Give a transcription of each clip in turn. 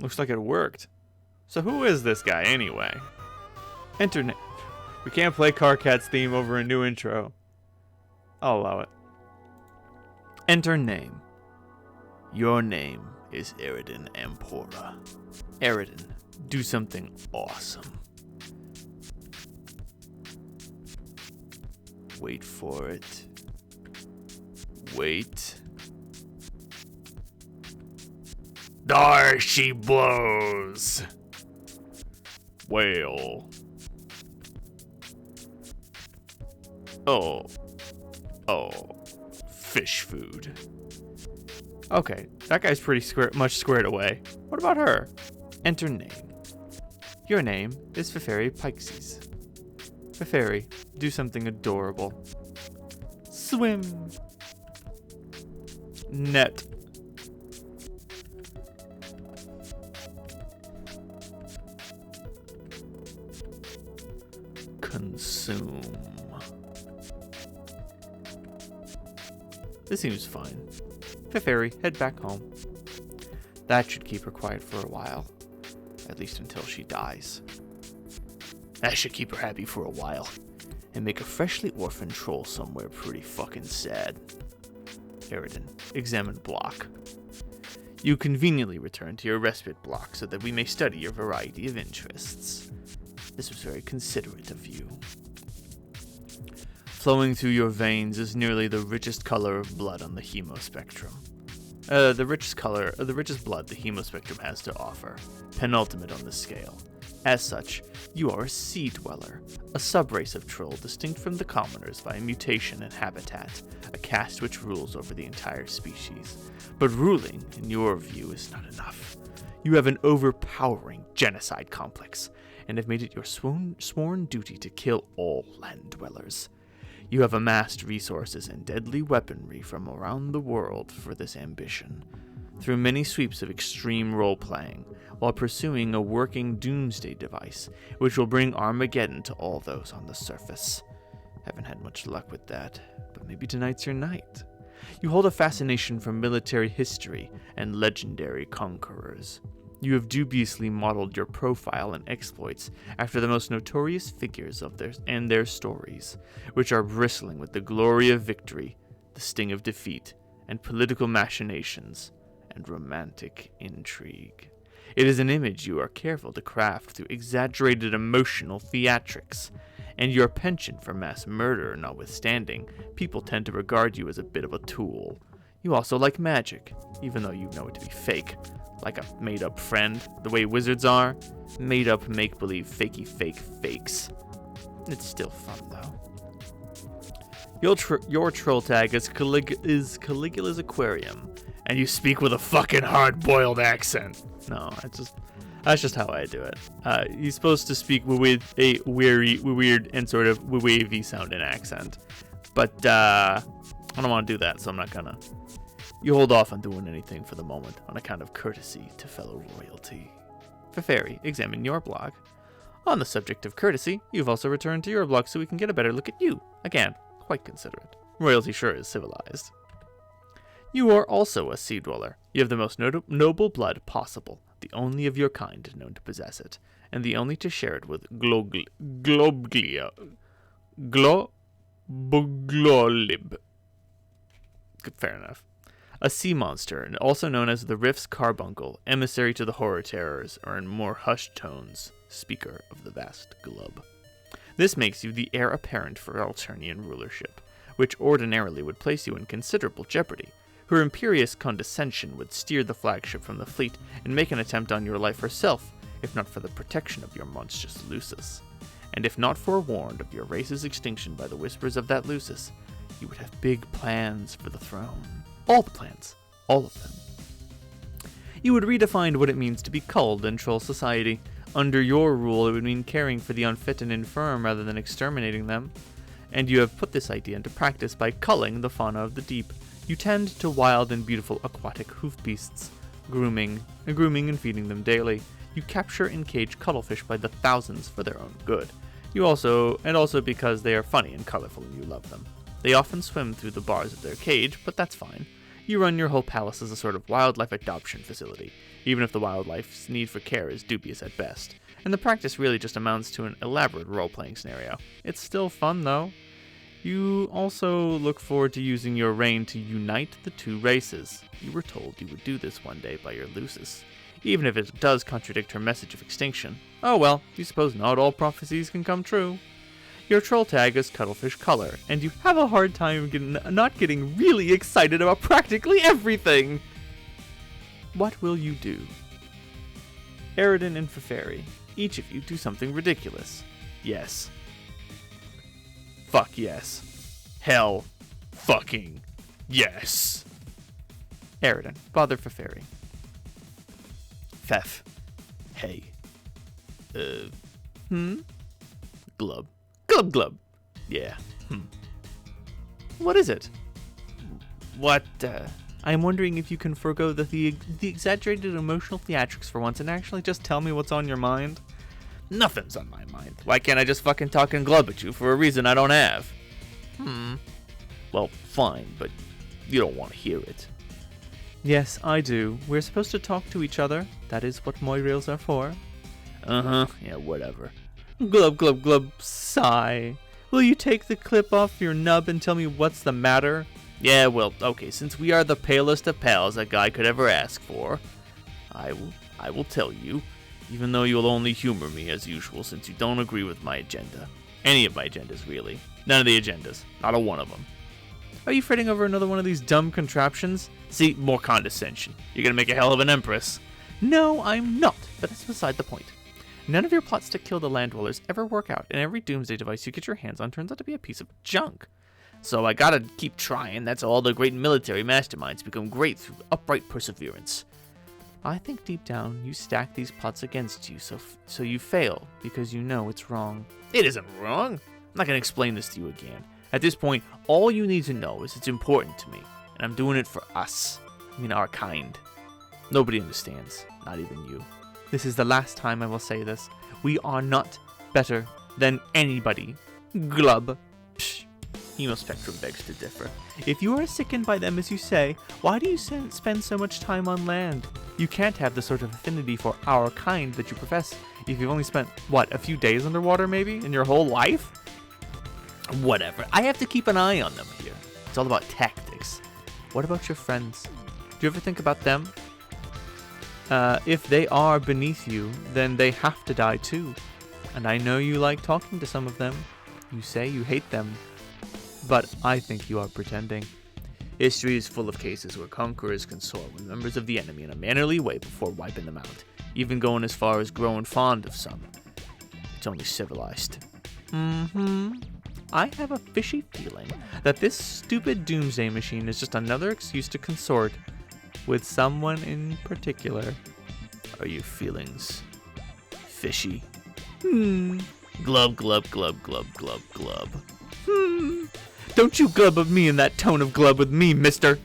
Looks like it worked. So who is this guy anyway? Enter name. We can't play Carcat's theme over a new intro. I'll allow it. Enter name. Your name is Eridan Ampora. Eridan, do something awesome. Wait for it. Wait. There she blows. Whale. Oh. Fish food. Okay, that guy's pretty much squared away. What about her? Enter name. Your name is Feferi Pixes. Feferi, do something adorable. Swim. Net. Consume. This seems fine. Feferi, head back home. That should keep her quiet for a while. At least until she dies. That should keep her happy for a while. And make a freshly orphaned troll somewhere pretty fucking sad. Eridan, examine block. You conveniently return to your respite block so that we may study your variety of interests. This was very considerate of you. Flowing through your veins is nearly the richest color of blood on the hemospectrum. The richest blood the hemospectrum has to offer, penultimate on the scale. As such, you are a sea dweller, a subrace of troll distinct from the commoners by mutation and habitat, a caste which rules over the entire species. But ruling, in your view, is not enough. You have an overpowering genocide complex, and have made it your sworn duty to kill all land dwellers. You have amassed resources and deadly weaponry from around the world for this ambition, through many sweeps of extreme role-playing, while pursuing a working doomsday device, which will bring Armageddon to all those on the surface. Haven't had much luck with that, but maybe tonight's your night. You hold a fascination for military history and legendary conquerors. You have dubiously modeled your profile and exploits after the most notorious figures of their stories, which are bristling with the glory of victory, the sting of defeat, and political machinations, and romantic intrigue. It is an image you are careful to craft through exaggerated emotional theatrics, and your penchant for mass murder notwithstanding, people tend to regard you as a bit of a tool. You also like magic, even though you know it to be fake. Like a made-up friend, the way wizards are. Made-up, make-believe, fakey-fake fakes. It's still fun, though. Your troll tag is Caligula's Aquarium, and you speak with a fucking hard-boiled accent. No, that's just how I do it. You're supposed to speak with a weird and sort of wavy sounding accent. But, I don't want to do that, so I'm not gonna. You hold off on doing anything for the moment, on account of courtesy to fellow royalty. Feferi, examine your blog. On the subject of courtesy, you've also returned to your blog so we can get a better look at you. Again, quite considerate. Royalty sure is civilized. You are also a sea dweller. You have the most noble blood possible, the only of your kind known to possess it, and the only to share it with Globlib. Fair enough. A sea monster, and also known as the Rift's Carbuncle, emissary to the horror terrors, or in more hushed tones, speaker of the vast globe. This makes you the heir apparent for Alternian rulership, which ordinarily would place you in considerable jeopardy. Her imperious condescension would steer the flagship from the fleet and make an attempt on your life herself, if not for the protection of your monstrous Lucis. And if not forewarned of your race's extinction by the whispers of that Lucis, you would have big plans for the throne. All the plans. All of them. You would redefine what it means to be culled in troll society. Under your rule, it would mean caring for the unfit and infirm rather than exterminating them. And you have put this idea into practice by culling the fauna of the deep. You tend to wild and beautiful aquatic hoof beasts, grooming and feeding them daily. You capture and cage cuttlefish by the thousands for their own good. You also because they are funny and colorful and you love them. They often swim through the bars of their cage, but that's fine. You run your whole palace as a sort of wildlife adoption facility, even if the wildlife's need for care is dubious at best, and the practice really just amounts to an elaborate role-playing scenario. It's still fun, though. You also look forward to using your reign to unite the two races. You were told you would do this one day by your Lucis, even if it does contradict her message of extinction. Oh well, you suppose not all prophecies can come true. Your troll tag is Cuttlefish Color, and you have a hard time not getting really excited about practically everything. What will you do? Aridin and Feferi, each of you do something ridiculous. Yes. Fuck yes. Hell fucking yes. Aridin, bother Feferi. Fef. Hey. Glub. Glub glub. Yeah. What is it? What, I'm wondering if you can forego the exaggerated emotional theatrics for once and actually just tell me what's on your mind. Nothing's on my mind. Why can't I just fucking talk and glub at you for a reason I don't have? Well, fine, but you don't want to hear it. Yes, I do. We're supposed to talk to each other. That is what Moirails are for. Yeah, whatever. Glub, glub, glub, sigh. Will you take the clip off your nub and tell me what's the matter? Yeah, well, okay, since we are the palest of pals a guy could ever ask for, I will tell you, even though you'll only humor me as usual since you don't agree with my agenda. Any of my agendas, really. None of the agendas. Not a one of them. Are you fretting over another one of these dumb contraptions? See, more condescension. You're gonna make a hell of an empress. No, I'm not, but that's beside the point. None of your plots to kill the land dwellers ever work out, and every doomsday device you get your hands on turns out to be a piece of junk. So I gotta keep trying. That's how all the great military masterminds become great through upright perseverance. I think deep down you stack these plots against you, so you fail because you know it's wrong. It isn't wrong. I'm not gonna explain this to you again. At this point, all you need to know is it's important to me, and I'm doing it for us. I mean, our kind. Nobody understands, not even you. This is the last time I will say this. We are not better than anybody. Glub. Psh. Hemospectrum begs to differ. If you are as sickened by them as you say, why do you spend so much time on land? You can't have the sort of affinity for our kind that you profess if you've only spent, what, a few days underwater maybe, in your whole life? Whatever. I have to keep an eye on them here. It's all about tactics. What about your friends? Do you ever think about them? If they are beneath you, then they have to die too. And I know you like talking to some of them. You say you hate them. But I think you are pretending. History is full of cases where conquerors consort with members of the enemy in a mannerly way before wiping them out, even going as far as growing fond of some. It's only civilized. I have a fishy feeling that this stupid doomsday machine is just another excuse to consort with someone in particular. Are your feelings fishy? Glub, glub, glub, glub, glub, glub. Don't you glub of me in that tone of glub with me, mister.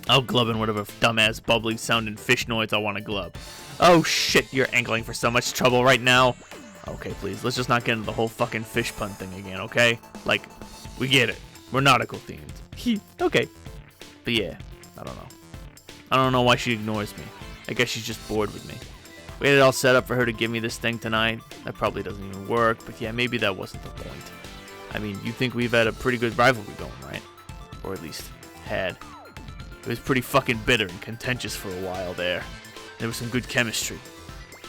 I'll glub in whatever dumbass bubbly sounding fish noise I want to glub. Oh shit, you're angling for so much trouble right now. Okay, please, let's just not get into the whole fucking fish pun thing again, okay? Like, we get it. We're nautical themed. Okay. But yeah, I don't know. I don't know why she ignores me. I guess she's just bored with me. We had it all set up for her to give me this thing tonight. That probably doesn't even work, but yeah, maybe that wasn't the point. I mean, you think we've had a pretty good rivalry going, right? Or at least had. It was pretty fucking bitter and contentious for a while there. There was some good chemistry.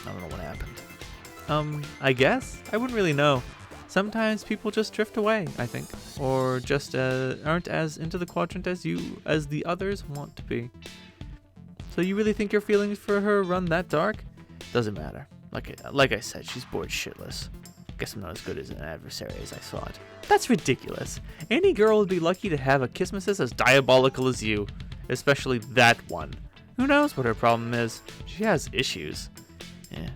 I don't know what happened. I guess? I wouldn't really know. Sometimes people just drift away, I think. Or just aren't as into the quadrant as the others want to be. So you really think your feelings for her run that dark? Doesn't matter. Like I said, she's bored shitless. Guess I'm not as good as an adversary as I thought. That's ridiculous. Any girl would be lucky to have a Kismesis as diabolical as you. Especially that one. Who knows what her problem is? She has issues. Yeah,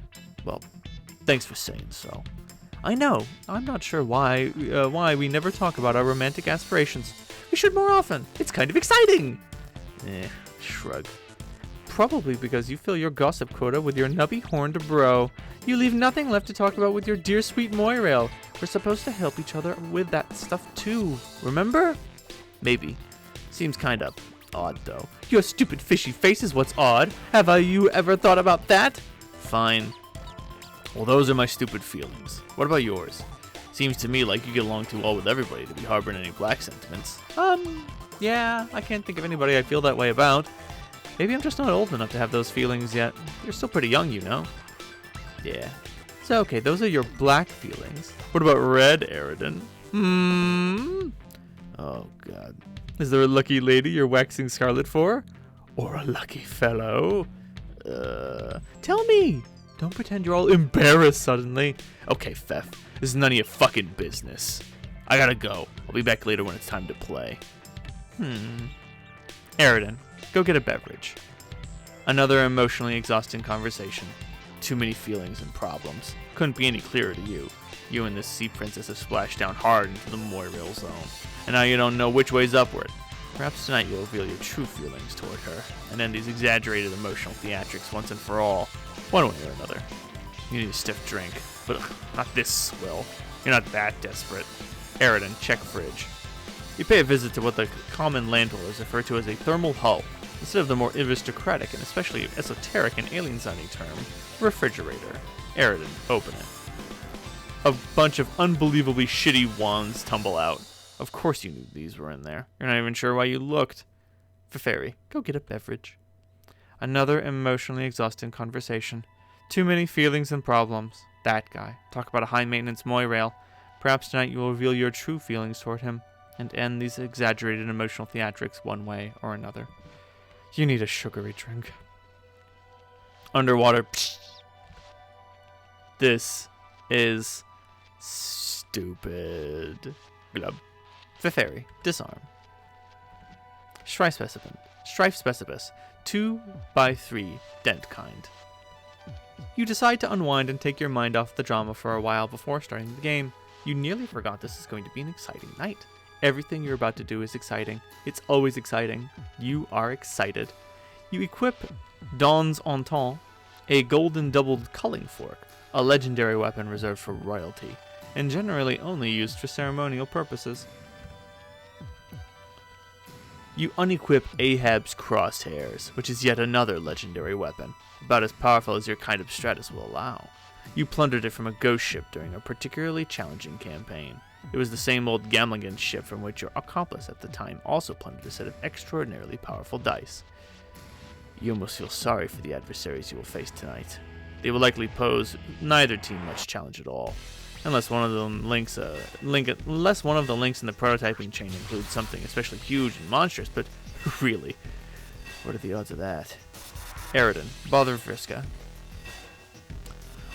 well, thanks for saying so. I know. I'm not sure why we never talk about our romantic aspirations. We should more often. It's kind of exciting. Shrug. Probably because you fill your gossip quota with your nubby horned bro. You leave nothing left to talk about with your dear sweet Moirail. We're supposed to help each other with that stuff too. Remember? Maybe. Seems kind of odd, though. Your stupid fishy face is what's odd. Have you ever thought about that? Fine. Well, those are my stupid feelings. What about yours? Seems to me like you get along too well with everybody to be harboring any black sentiments. Yeah, I can't think of anybody I feel that way about. Maybe I'm just not old enough to have those feelings yet. You're still pretty young, you know. Yeah. So, okay, those are your black feelings. What about red, Aridin? Oh, God. Is there a lucky lady you're waxing scarlet for? Or a lucky fellow? Tell me! Don't pretend you're all embarrassed suddenly. Okay, Fef. This is none of your fucking business. I gotta go. I'll be back later when it's time to play. Aridin, go get a beverage. Another emotionally exhausting conversation. Too many feelings and problems. Couldn't be any clearer to you. You and this sea princess have splashed down hard into the Moirail zone. And now you don't know which way's upward. Perhaps tonight you'll reveal your true feelings toward her, and end these exaggerated emotional theatrics once and for all, one way or another. You need a stiff drink, but not this swill. You're not that desperate. Aridin, check fridge. You pay a visit to what the common landdwellers refer to as a thermal hull, instead of the more aristocratic and especially esoteric and alien-sounding term, refrigerator. Aridin, open it. A bunch of unbelievably shitty wands tumble out. Of course you knew these were in there. You're not even sure why you looked. Feferi, go get a beverage. Another emotionally exhausting conversation. Too many feelings and problems. That guy. Talk about a high-maintenance Moirail. Perhaps tonight you will reveal your true feelings toward him, and end these exaggerated emotional theatrics one way or another. You need a sugary drink. Underwater. Psh. This is stupid. Glub. Feferi, disarm. Strife Specipus, 2x3, dent kind. You decide to unwind and take your mind off the drama for a while before starting the game. You nearly forgot this is going to be an exciting night. Everything you're about to do is exciting. It's always exciting. You are excited. You equip Dawn's Entente, a golden doubled culling fork, a legendary weapon reserved for royalty, and generally only used for ceremonial purposes. You unequip Ahab's Crosshairs, which is yet another legendary weapon, about as powerful as your kind of Stratus will allow. You plundered it from a ghost ship during a particularly challenging campaign. It was the same old Gamlingan ship from which your accomplice at the time also plundered a set of extraordinarily powerful dice. You almost feel sorry for the adversaries you will face tonight. They will likely pose neither team much challenge at all. Unless one of the links in the prototyping chain includes something especially huge and monstrous, but really, what are the odds of that? Aridin, bother Vriska.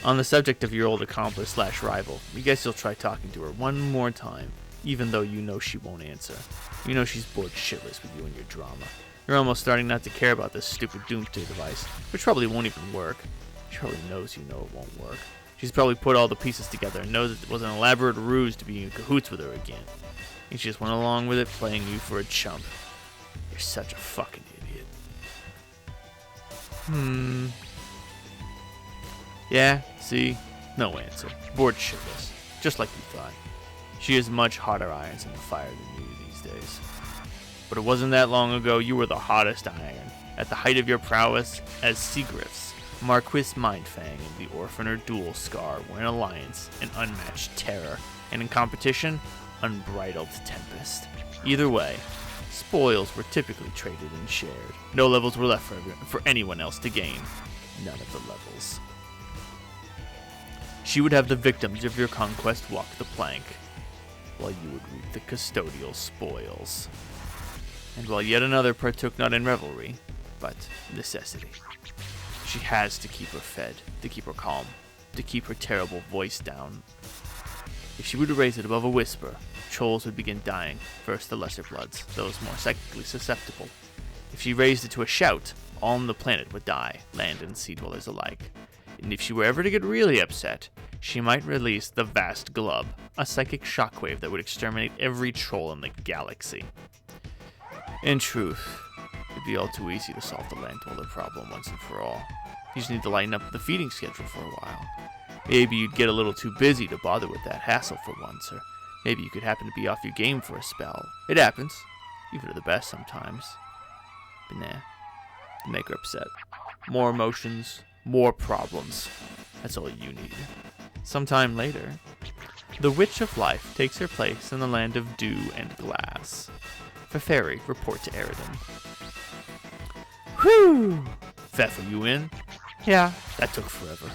On the subject of your old accomplice / rival, you guess you'll try talking to her one more time, even though you know she won't answer. You know she's bored shitless with you and your drama. You're almost starting not to care about this stupid Doomsday device, which probably won't even work. She probably knows you know it won't work. She's probably put all the pieces together and knows it was an elaborate ruse to be in cahoots with her again. And she just went along with it, playing you for a chump. You're such a fucking idiot. Yeah, see? No answer. Bored shitless. Just like you thought. She has much hotter irons in the fire than you these days. But it wasn't that long ago you were the hottest iron, at the height of your prowess as Seagriffs. Marquis Mindfang and the Orphaner Dual Scar were in alliance, an unmatched terror, and in competition, unbridled tempest. Either way, spoils were typically traded and shared. No levels were left for anyone else to gain. None of the levels. She would have the victims of your conquest walk the plank, while you would reap the custodial spoils. And while yet another partook not in revelry, but necessity. She has to keep her fed, to keep her calm, to keep her terrible voice down. If she were to raise it above a whisper, trolls would begin dying, first the lesser bloods, those more psychically susceptible. If she raised it to a shout, all on the planet would die, land and sea dwellers alike. And if she were ever to get really upset, she might release the vast glub, a psychic shockwave that would exterminate every troll in the galaxy. In truth, it'd be all too easy to solve the land dweller problem once and for all. You just need to lighten up the feeding schedule for a while. Maybe you'd get a little too busy to bother with that hassle for once, or maybe you could happen to be off your game for a spell. It happens, even to the best sometimes. But nah, to make her upset. More emotions, more problems. That's all you need. Sometime later, the Witch of Life takes her place in the land of dew and glass. Feferi, report to Eridan. Whew! Fef, are you in? Yeah. That took forever.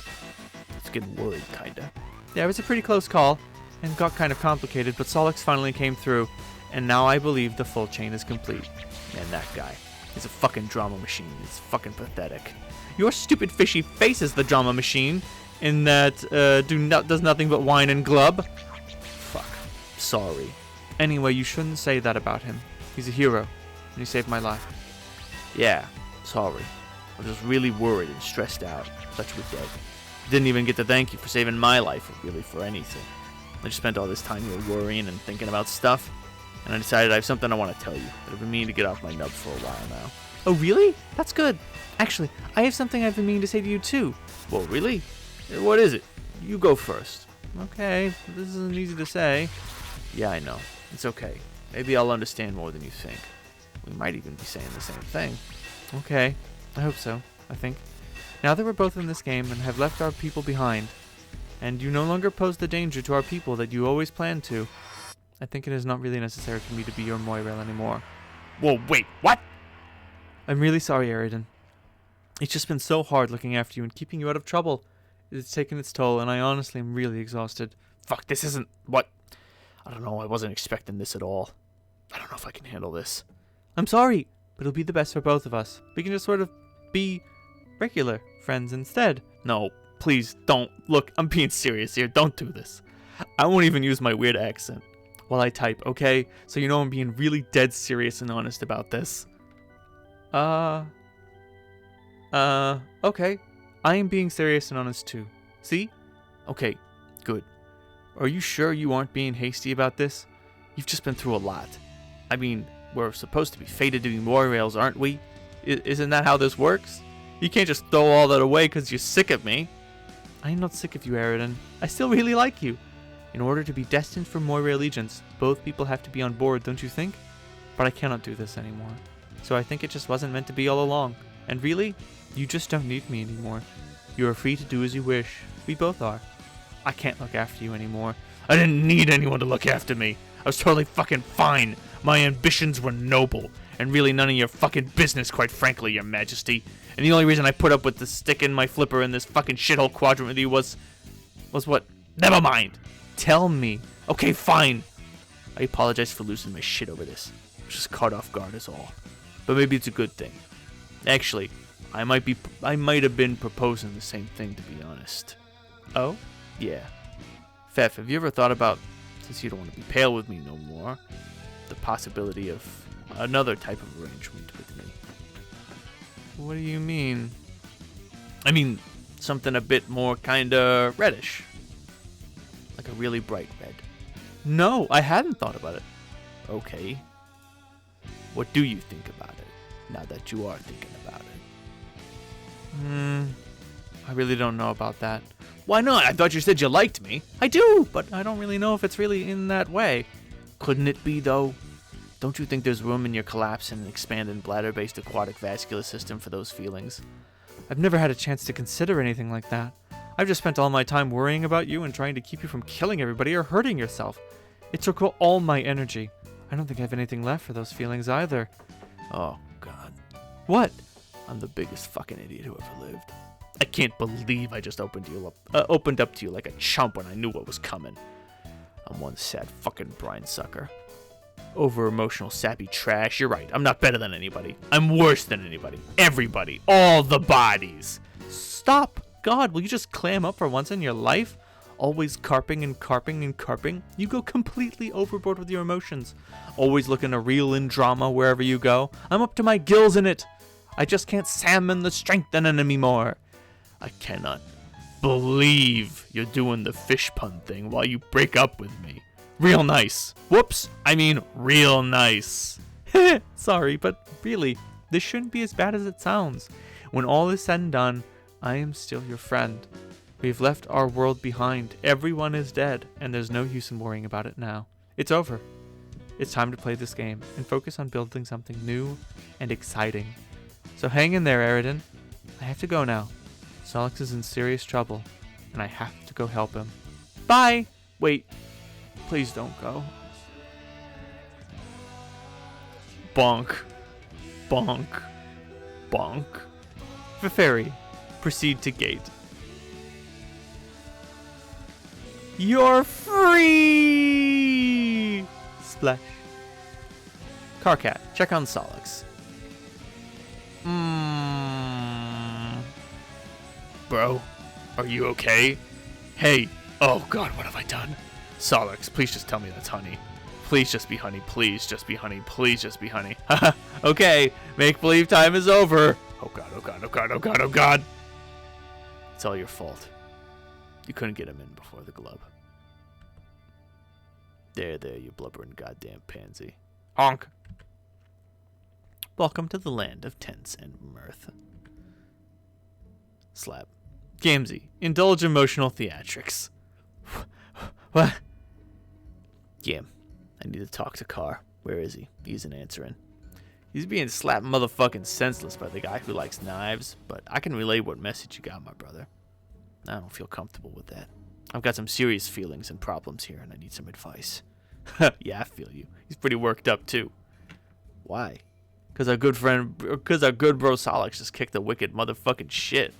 It's getting worried, kinda. Yeah, it was a pretty close call, and got kind of complicated, but Solix finally came through, and now I believe the full chain is complete. Man, that guy. He's a fucking drama machine. It's fucking pathetic. Your stupid fishy face is the drama machine, in that, does nothing but whine and glub. Fuck. Sorry. Anyway, you shouldn't say that about him. He's a hero, and he saved my life. Yeah, sorry. I was just really worried and stressed out. Thought you were dead. Didn't even get to thank you for saving my life, or really for anything. I just spent all this time here worrying and thinking about stuff, and I decided I have something I want to tell you, but I've been meaning to get off my nub for a while now. Oh, really? That's good. Actually, I have something I've been meaning to say to you, too. Well, really? What is it? You go first. Okay, this isn't easy to say. Yeah, I know. It's okay. Maybe I'll understand more than you think. We might even be saying the same thing. Okay, I hope so, I think. Now that we're both in this game and have left our people behind, and you no longer pose the danger to our people that you always planned to, I think it is not really necessary for me to be your Moirail anymore. Whoa, wait, what? I'm really sorry, Eridan. It's just been so hard looking after you and keeping you out of trouble. It's taken its toll, and I honestly am really exhausted. Fuck, this isn't what... I don't know, I wasn't expecting this at all. I don't know if I can handle this. I'm sorry, but it'll be the best for both of us. We can just sort of be regular friends instead. No, please don't. Look, I'm being serious here. Don't do this. I won't even use my weird accent while I type, okay? So you know I'm being really dead serious and honest about this. Okay. I am being serious and honest too. See? Okay, good. Are you sure you aren't being hasty about this? You've just been through a lot. I mean, we're supposed to be fated to be Moirails, aren't we? Isn't that how this works? You can't just throw all that away because you're sick of me. I am not sick of you, Eridan. I still really like you. In order to be destined for Moirail allegiance, both people have to be on board, don't you think? But I cannot do this anymore. So I think it just wasn't meant to be all along. And really, you just don't need me anymore. You are free to do as you wish. We both are. I can't look after you anymore. I didn't need anyone to look after me. I was totally fucking fine. My ambitions were noble. And really none of your fucking business, quite frankly, your majesty. And the only reason I put up with the stick in my flipper in this fucking shithole quadrant with you was what? Never mind. Tell me. Okay, fine. I apologize for losing my shit over this. I was just caught off guard is all. But maybe it's a good thing. Actually, I might have been proposing the same thing, to be honest. Oh? Yeah. Fef, have you ever thought about, since you don't want to be pale with me no more, the possibility of another type of arrangement with me? What do you mean? I mean, something a bit more kinda reddish. Like a really bright red. No, I hadn't thought about it. Okay. What do you think about it, now that you are thinking about it? I really don't know about that. Why not? I thought you said you liked me. I do, but I don't really know if it's really in that way. Couldn't it be, though? Don't you think there's room in your collapsing and expanding bladder-based aquatic vascular system for those feelings? I've never had a chance to consider anything like that. I've just spent all my time worrying about you and trying to keep you from killing everybody or hurting yourself. It took all my energy. I don't think I have anything left for those feelings either. Oh, God. What? I'm the biggest fucking idiot who ever lived. I can't believe I just opened up to you like a chump when I knew what was coming. I'm one sad fucking brine sucker. Over emotional sappy trash. You're right. I'm not better than anybody. I'm worse than anybody. Everybody. All the bodies. Stop. God, will you just clam up for once in your life? Always carping and carping and carping. You go completely overboard with your emotions. Always looking to reel in drama wherever you go. I'm up to my gills in it. I just can't salmon the strength in enemy more. I cannot believe you're doing the fish pun thing while you break up with me. Real nice. Whoops, I mean real nice. Sorry, but really, this shouldn't be as bad as it sounds. When all is said and done, I am still your friend. We've left our world behind. Everyone is dead, and there's no use in worrying about it now. It's over. It's time to play this game and focus on building something new and exciting. So hang in there, Aridin. I have to go now. Solix is in serious trouble, and I have to go help him. Bye! Wait, please don't go. Bonk. Bonk. Bonk. Veferi, proceed to gate. You're free! Splash. Carcat, check on Solix. Bro, are you okay? Hey, oh god, what have I done? Solix, please just tell me that's honey. Please just be honey, please just be honey, please just be honey. Haha, okay, make believe time is over. Oh god, oh god, oh god, oh god, oh god. It's all your fault. You couldn't get him in before the glove. There, you blubbering goddamn pansy. Honk. Welcome to the land of tents and mirth. Slap. Gamzee, indulge emotional theatrics. What? Yeah, I need to talk to Carr. Where is he? He isn't answering. He's being slapped motherfucking senseless by the guy who likes knives, but I can relay what message you got, my brother. I don't feel comfortable with that. I've got some serious feelings and problems here, and I need some advice. Yeah, I feel you. He's pretty worked up, too. Why? Because our good bro Solix just kicked the wicked motherfucking shit.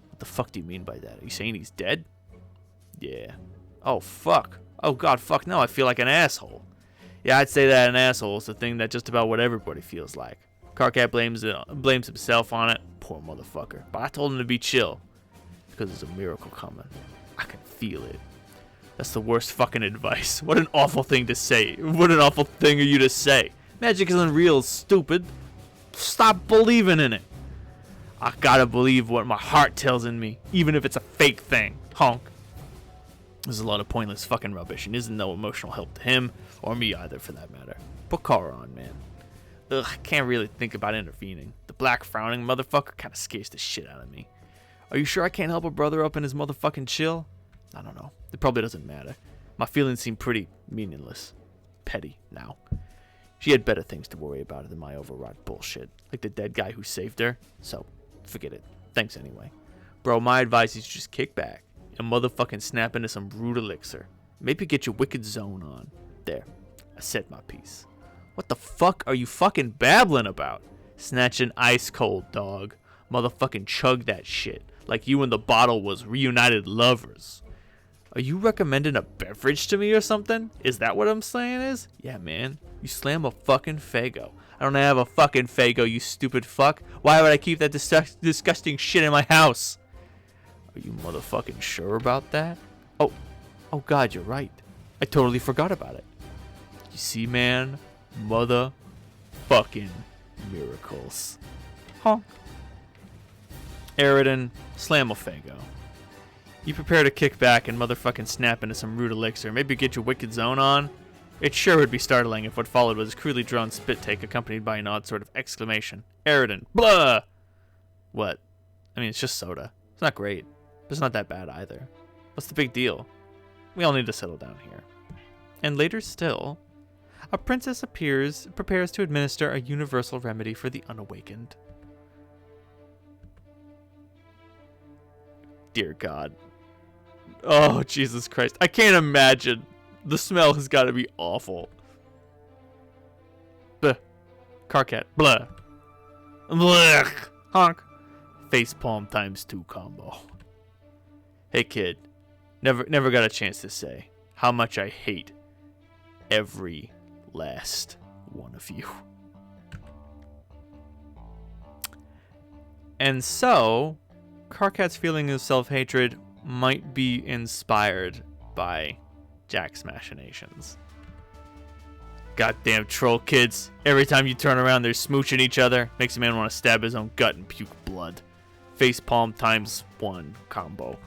What the fuck do you mean by that? Are you saying he's dead? Yeah. Oh, fuck. Oh, God, fuck no. I feel like an asshole. Yeah, I'd say that an asshole is the thing that just about what everybody feels like. Carcat blames himself on it. Poor motherfucker. But I told him to be chill. Because there's a miracle coming. I can feel it. That's the worst fucking advice. What an awful thing to say. What an awful thing of you to say. Magic isn't real, stupid. Stop believing in it. I gotta believe what my heart tells in me, even if it's a fake thing. Honk. There's a lot of pointless fucking rubbish, and isn't no emotional help to him, or me either for that matter. Put Carr on, man. Ugh, I can't really think about intervening. The black frowning motherfucker kinda scares the shit out of me. Are you sure I can't help a brother up in his motherfucking chill? I don't know. It probably doesn't matter. My feelings seem pretty meaningless. Petty, now. She had better things to worry about than my overwrought bullshit. Like the dead guy who saved her. So, forget it. Thanks anyway. Bro, my advice is just kick back and motherfucking snap into some root elixir. Maybe get your wicked zone on. There. I said my piece. What the fuck are you fucking babbling about? Snatch an ice cold, dog. Motherfucking chug that shit. Like you and the bottle was reunited lovers. Are you recommending a beverage to me or something? Is that what I'm saying is? Yeah, man. You slam a fucking Faygo. I don't have a fucking Faygo, you stupid fuck. Why would I keep that disgusting shit in my house? Are you motherfucking sure about that? Oh god, you're right. I totally forgot about it. You see, man? Motherfucking miracles. Honk. Aridin, slam a Faygo. You prepare to kick back and motherfucking snap into some root elixir. Maybe get your wicked zone on. It sure would be startling if what followed was a crudely drawn spit take accompanied by an odd sort of exclamation. Aridin, blah! What? I mean, it's just soda. It's not great, but it's not that bad either. What's the big deal? We all need to settle down here. And later still, a princess prepares to administer a universal remedy for the unawakened. Dear God. Oh, Jesus Christ. I can't imagine. The smell has got to be awful. Bleh. Carcat. Blah. Blech. Honk. Facepalm ×2 combo. Hey, kid. Never got a chance to say how much I hate every last one of you. And so, Carcat's feeling of self-hatred might be inspired by Jack's machinations. Goddamn troll kids. Every time you turn around, they're smooching each other. Makes a man want to stab his own gut and puke blood. Facepalm ×1 combo.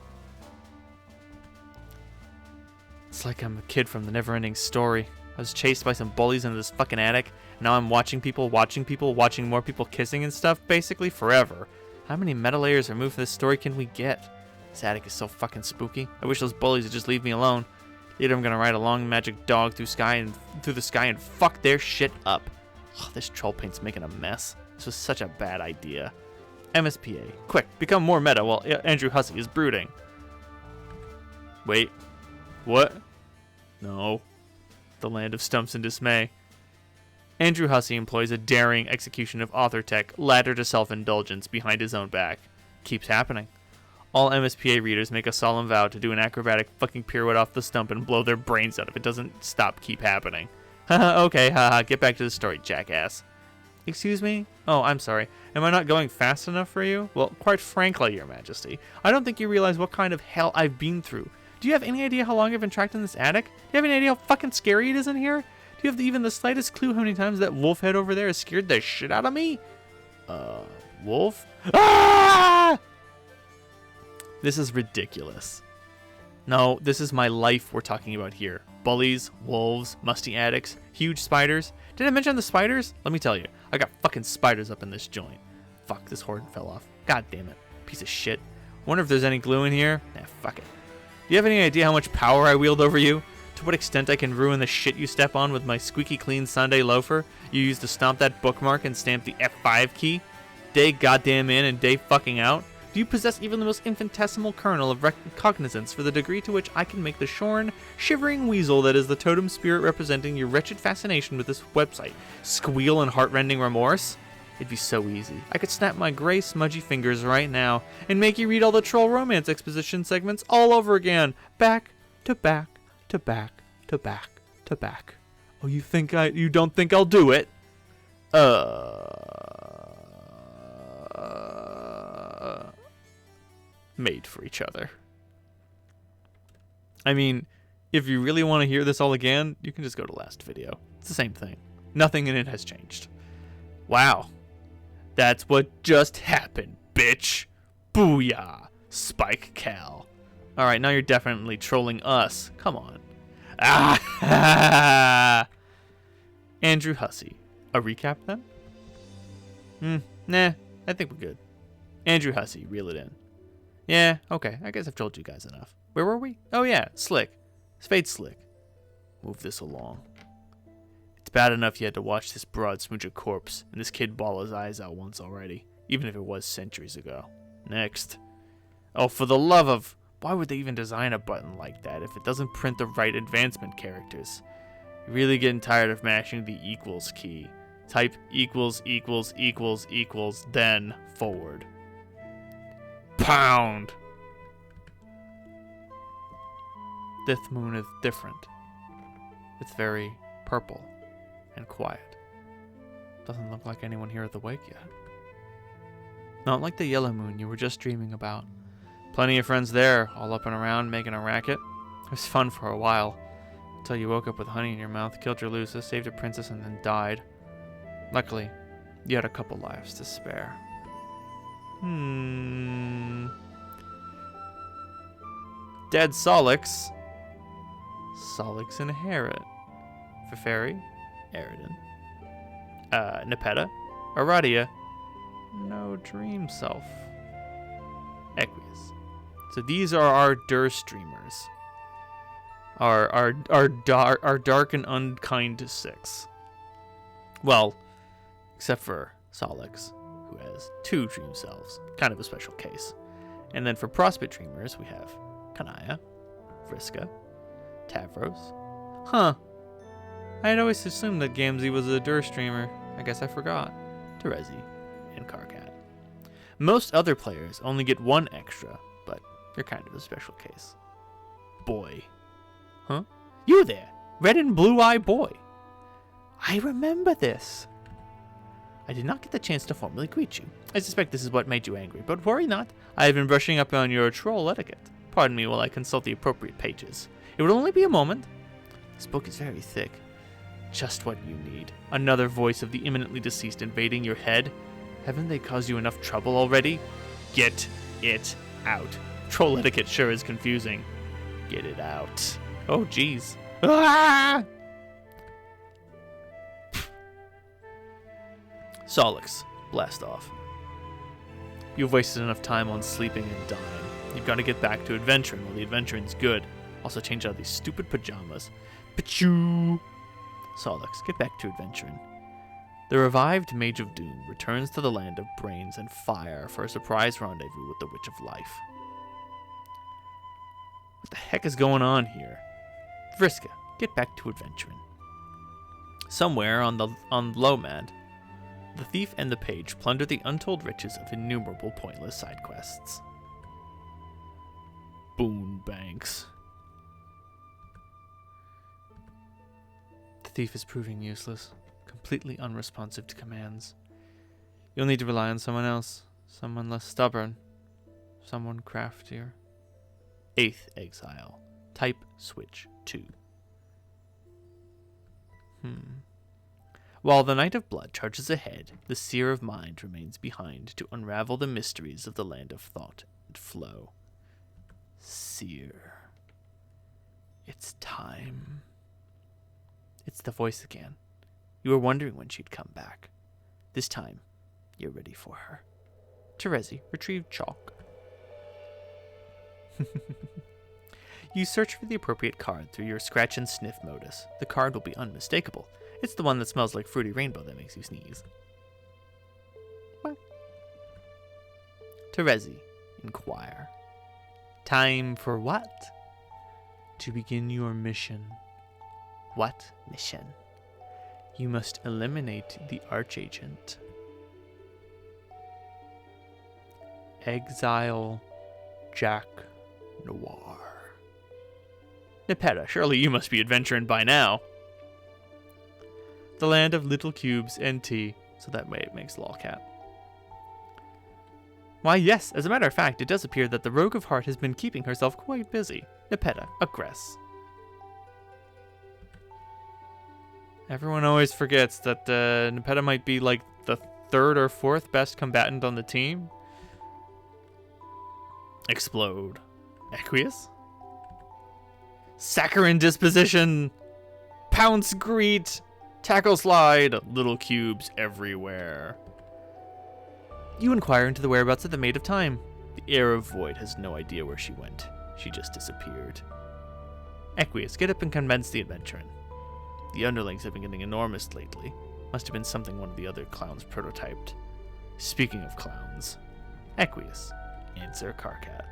It's like I'm a kid from the never-ending story. I was chased by some bullies into this fucking attic. Now I'm watching more people kissing and stuff, basically forever. How many meta layers removed from this story can we get? This attic is so fucking spooky. I wish those bullies would just leave me alone. Later I'm gonna ride a long magic dog through the sky and fuck their shit up. Oh, this troll paint's making a mess. This was such a bad idea. MSPA, quick, become more meta while Andrew Hussey is brooding. Wait, what? No. The land of stumps and dismay. Andrew Hussey employs a daring execution of author tech, ladder to self-indulgence behind his own back. Keeps happening. All MSPA readers make a solemn vow to do an acrobatic fucking pirouette off the stump and blow their brains out if it doesn't stop keep happening. Haha, okay, haha, get back to the story, jackass. Excuse me? Oh, I'm sorry. Am I not going fast enough for you? Well, quite frankly, Your Majesty, I don't think you realize what kind of hell I've been through. Do you have any idea how long I've been trapped in this attic? Do you have any idea how fucking scary it is in here? Do you have even the slightest clue how many times that wolf head over there has scared the shit out of me? Wolf? Ah! This is ridiculous. No, this is my life we're talking about here. Bullies, wolves, musty attics, huge spiders. Did I mention the spiders? Let me tell you, I got fucking spiders up in this joint. Fuck, this horde fell off. God damn it. Piece of shit. Wonder if there's any glue in here? Nah, fuck it. Do you have any idea how much power I wield over you? To what extent I can ruin the shit you step on with my squeaky clean Sunday loafer you used to stomp that bookmark and stamp the F5 key? Day goddamn in and day fucking out? Do you possess even the most infinitesimal kernel of cognizance for the degree to which I can make the shorn, shivering weasel that is the totem spirit representing your wretched fascination with this website squeal in heartrending remorse? It'd be so easy. I could snap my gray, smudgy fingers right now and make you read all the troll romance exposition segments all over again, back to back to back to back to back. Oh, you don't think I'll do it? Made for each other. I mean, if you really want to hear this all again, you can just go to last video. It's the same thing. Nothing in it has changed. Wow. That's what just happened, bitch. Booyah. Spike Cal. Alright, now you're definitely trolling us. Come on. Ah! Andrew Hussey. A recap then? Nah, I think we're good. Andrew Hussey, reel it in. Yeah, okay, I guess I've told you guys enough. Where were we? Oh yeah, Slick. Spade Slick. Move this along. It's bad enough you had to watch this broad smooch a corpse and this kid bawl his eyes out once already, even if it was centuries ago. Next. Oh, for the love of... Why would they even design a button like that if it doesn't print the right advancement characters? You're really getting tired of mashing the equals key. Type equals equals equals equals, then forward. Pound! This moon is different. It's very purple and quiet. Doesn't look like anyone here at the wake yet. Not like the yellow moon you were just dreaming about. Plenty of friends there, all up and around, making a racket. It was fun for a while, until you woke up with honey in your mouth, killed your Lucis, saved a princess, and then died. Luckily, you had a couple lives to spare. Dead Solix. Solix inherit. Feferi. Eridan. Nepeta. Aradia. No dream self. Equius. So these are our Durst streamers. Our dark and unkind six. Well, except for Solix, who has 2 dream selves. Kind of a special case. And then for Prospect dreamers, we have Kanaya, Vriska, Tavros. Huh. I had always assumed that Gamzee was a Durst streamer. I guess I forgot. Terezi and Karkat. Most other players only get 1 extra, but you're kind of a special case. Boy. Huh? You there, red and blue-eyed boy. I remember this. I did not get the chance to formally greet you. I suspect this is what made you angry, but worry not. I have been brushing up on your troll etiquette. Pardon me while I consult the appropriate pages. It will only be a moment. This book is very thick. Just what you need. Another voice of the imminently deceased invading your head. Haven't they caused you enough trouble already? Get it out. Troll etiquette sure is confusing. Get it out. Oh, jeez. Ah! Solix, blast off. You've wasted enough time on sleeping and dying. You've got to get back to adventuring while the adventuring's good. Also change out of these stupid pajamas. Pachoo! Solix, get back to adventuring. The revived Mage of Doom returns to the land of brains and fire for a surprise rendezvous with the Witch of Life. What the heck is going on here? Vriska, get back to adventuring. Somewhere on Lomad, the thief and the page plunder the untold riches of innumerable pointless side quests. Boon banks. The thief is proving useless, completely unresponsive to commands. You'll need to rely on someone else, someone less stubborn, someone craftier. 8th Exile. Type switch 2. While the Knight of Blood charges ahead, the Seer of Mind remains behind to unravel the mysteries of the land of thought and flow. Seer. It's time. It's the voice again. You were wondering when she'd come back. This time, you're ready for her. Terezi, retrieve chalk. You search for the appropriate card through your scratch and sniff modus. The card will be unmistakable. It's the one that smells like fruity rainbow that makes you sneeze. Terezi, inquire. Time for what? To begin your mission. What mission? You must eliminate the Archagent. Exile Jack Noir. Nepeta, surely you must be adventuring by now. The land of little cubes and tea, so that way it makes lolcat. Why yes, as a matter of fact, it does appear that the Rogue of Heart has been keeping herself quite busy. Nepeta, aggress. Everyone always forgets that Nepeta might be like the 3rd or 4th best combatant on the team. Explode. Equius? Saccharine disposition. Pounce greet. Tackle slide. Little cubes everywhere. You inquire into the whereabouts of the Maid of Time. The Heir of Void has no idea where she went. She just disappeared. Equius, get up and commence the adventuring. The underlings have been getting enormous lately. Must have been something one of the other clowns prototyped. Speaking of clowns. Equius, answer Karkat.